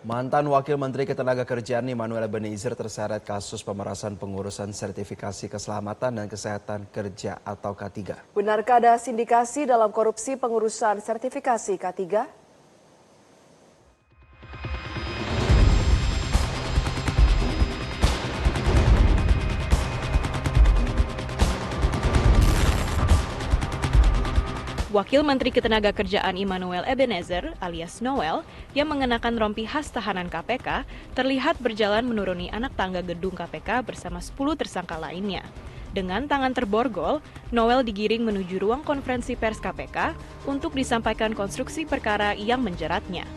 Mantan Wakil Menteri Ketenagakerjaan Immanuel Ebenezer terseret kasus pemerasan pengurusan sertifikasi keselamatan dan kesehatan kerja atau K3. Benarkah ada sindikasi dalam korupsi pengurusan sertifikasi K3? Wakil Menteri Ketenagakerjaan Immanuel Ebenezer alias Noel yang mengenakan rompi khas tahanan KPK terlihat berjalan menuruni anak tangga gedung KPK bersama 10 tersangka lainnya. Dengan tangan terborgol, Noel digiring menuju ruang konferensi pers KPK untuk disampaikan konstruksi perkara yang menjeratnya.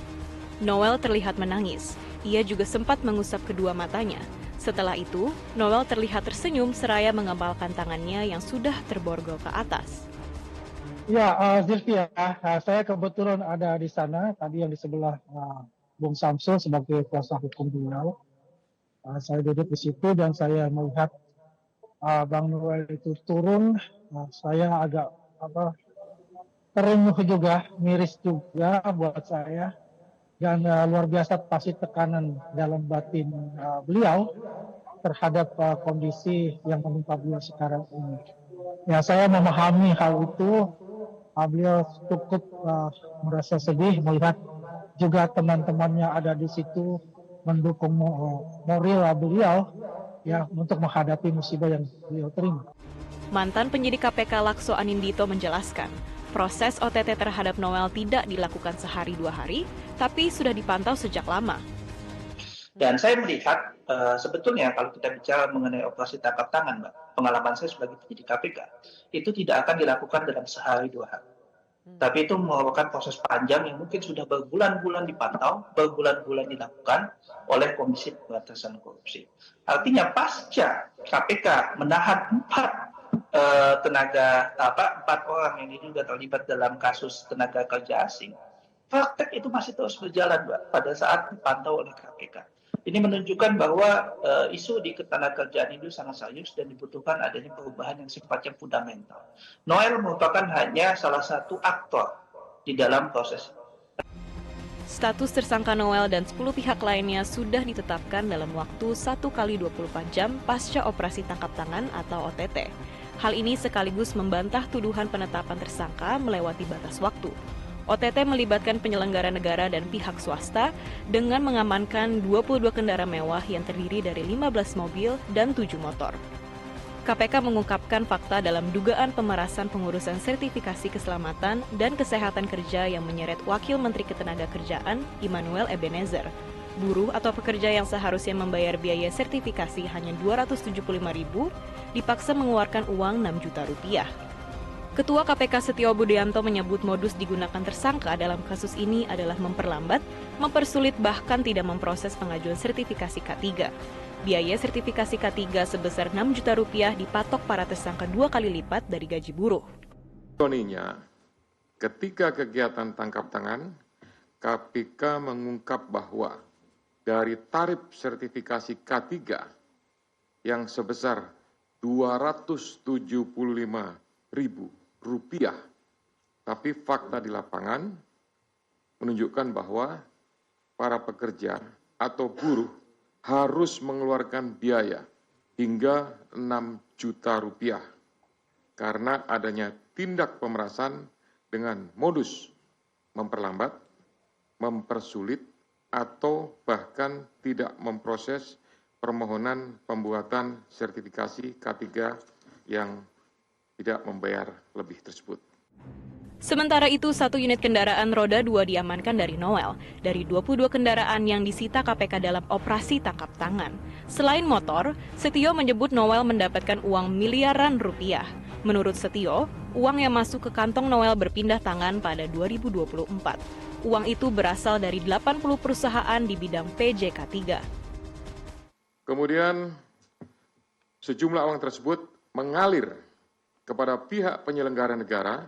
Noel terlihat menangis. Ia juga sempat mengusap kedua matanya. Setelah itu, Noel terlihat tersenyum seraya mengepalkan tangannya yang sudah terborgol ke atas. Ya, Zilvia, saya kebetulan ada di sana, tadi yang di sebelah Bung Samsul sebagai kuasa hukum beliau. Saya duduk di situ dan saya melihat Bang Noel itu turun. Saya agak terenyuh juga, miris juga buat saya. Dan luar biasa pasti tekanan dalam batin beliau terhadap kondisi yang menimpa beliau sekarang ini. Ya, saya memahami hal itu. Beliau cukup merasa sedih melihat juga teman-temannya ada di situ mendukung moral beliau ya untuk menghadapi musibah yang beliau terima. Mantan penyidik KPK Lakso Anindito menjelaskan, proses OTT terhadap Noel tidak dilakukan sehari dua hari, tapi sudah dipantau sejak lama. Dan saya melihat sebetulnya kalau kita bicara mengenai operasi tangkap tangan, Mbak, pengalaman saya sebagai penyidik KPK, itu tidak akan dilakukan dalam sehari dua hari. Tapi itu merupakan proses panjang yang mungkin sudah berbulan-bulan dipantau, berbulan-bulan dilakukan oleh Komisi Pemberantasan Korupsi. Artinya pasca KPK menahan empat orang yang diduga terlibat dalam kasus tenaga kerja asing, praktek itu masih terus berjalan, Mbak, pada saat dipantau oleh KPK. Ini menunjukkan bahwa isu di ketenagakerjaan itu sangat serius dan dibutuhkan adanya perubahan yang sifatnya fundamental. Noel merupakan hanya salah satu aktor di dalam proses. Status tersangka Noel dan 10 pihak lainnya sudah ditetapkan dalam waktu 1 kali 24 jam pasca operasi tangkap tangan atau OTT. Hal ini sekaligus membantah tuduhan penetapan tersangka melewati batas waktu. OTT melibatkan penyelenggara negara dan pihak swasta dengan mengamankan 22 kendaraan mewah yang terdiri dari 15 mobil dan 7 motor. KPK mengungkapkan fakta dalam dugaan pemerasan pengurusan sertifikasi keselamatan dan kesehatan kerja yang menyeret Wakil Menteri Ketenagakerjaan Immanuel Ebenezer. Buruh atau pekerja yang seharusnya membayar biaya sertifikasi hanya Rp275.000 dipaksa mengeluarkan uang Rp6 juta. Ketua KPK Setio Budianto menyebut modus digunakan tersangka dalam kasus ini adalah memperlambat, mempersulit bahkan tidak memproses pengajuan sertifikasi K3. Biaya sertifikasi K3 sebesar Rp6 juta dipatok para tersangka 2 kali lipat dari gaji buruh. Ketika kegiatan tangkap tangan, KPK mengungkap bahwa dari tarif sertifikasi K3 yang sebesar Rp275.000, tapi fakta di lapangan menunjukkan bahwa para pekerja atau buruh harus mengeluarkan biaya hingga Rp6 juta karena adanya tindak pemerasan dengan modus memperlambat, mempersulit, atau bahkan tidak memproses permohonan pembuatan sertifikasi K3 yang tidak membayar lebih tersebut. Sementara itu, 1 unit kendaraan roda 2 diamankan dari Noel, dari 22 kendaraan yang disita KPK dalam operasi tangkap tangan. Selain motor, Setio menyebut Noel mendapatkan uang miliaran rupiah. Menurut Setio, uang yang masuk ke kantong Noel berpindah tangan pada 2024. Uang itu berasal dari 80 perusahaan di bidang PJK3. Kemudian, sejumlah uang tersebut mengalir kepada pihak penyelenggara negara,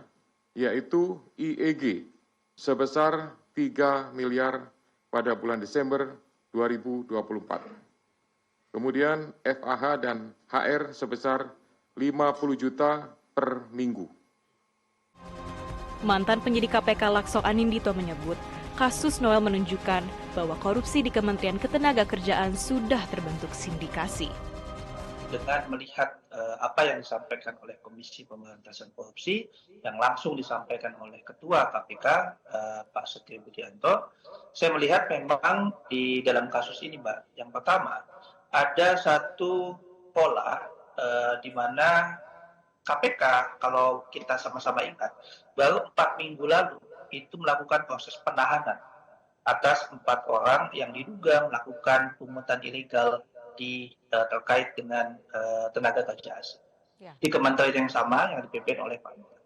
yaitu IEG, sebesar 3 miliar pada bulan Desember 2024. Kemudian FAH dan HR sebesar 50 juta per minggu. Mantan penyidik KPK Lakso Anindito menyebut, kasus Noel menunjukkan bahwa korupsi di Kementerian Ketenagakerjaan sudah terbentuk sindikasi. Dengan melihat apa yang disampaikan oleh Komisi Pemberantasan Korupsi, yang langsung disampaikan oleh Ketua KPK, Pak Setio Budianto, saya melihat memang di dalam kasus ini, Mbak, yang pertama, ada satu pola di mana KPK, kalau kita sama-sama ingat, baru 4 minggu lalu itu melakukan proses penahanan atas 4 orang yang diduga melakukan pungutan ilegal terkait dengan tenaga kerja asing di kementerian yang sama yang dipimpin oleh Pak Noel.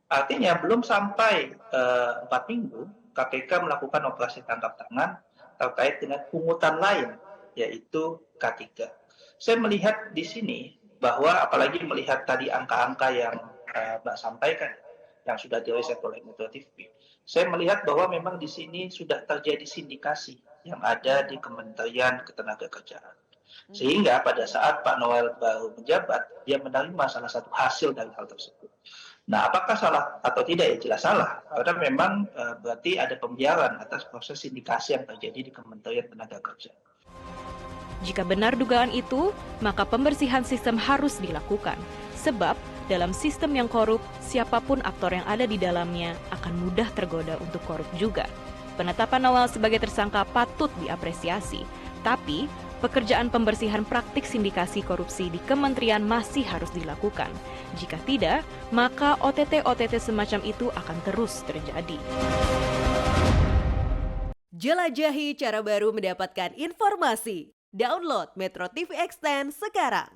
Artinya belum sampai 4 minggu KPK melakukan operasi tangkap tangan terkait dengan pungutan lain, yaitu K3. Saya melihat di sini bahwa apalagi melihat tadi angka-angka yang Mbak sampaikan yang sudah diriset oleh Metro TV, saya melihat bahwa memang di sini sudah terjadi sindikasi yang ada di Kementerian Ketenagakerjaan. Sehingga pada saat Pak Noel baru menjabat, dia menerima salah satu hasil dari hal tersebut. Nah, apakah salah atau tidak? Ya jelas salah. Karena memang berarti ada pembiaran atas proses sindikasi yang terjadi di Kementerian Tenaga Kerja. Jika benar dugaan itu, maka pembersihan sistem harus dilakukan. Sebab dalam sistem yang korup, siapapun aktor yang ada di dalamnya akan mudah tergoda untuk korup juga. Penetapan Noel sebagai tersangka patut diapresiasi. Tapi, pekerjaan pembersihan praktik sindikasi korupsi di kementerian masih harus dilakukan. Jika tidak, maka OTT-OTT semacam itu akan terus terjadi. Jelajahi cara baru mendapatkan informasi. Download Metro TV Extend sekarang.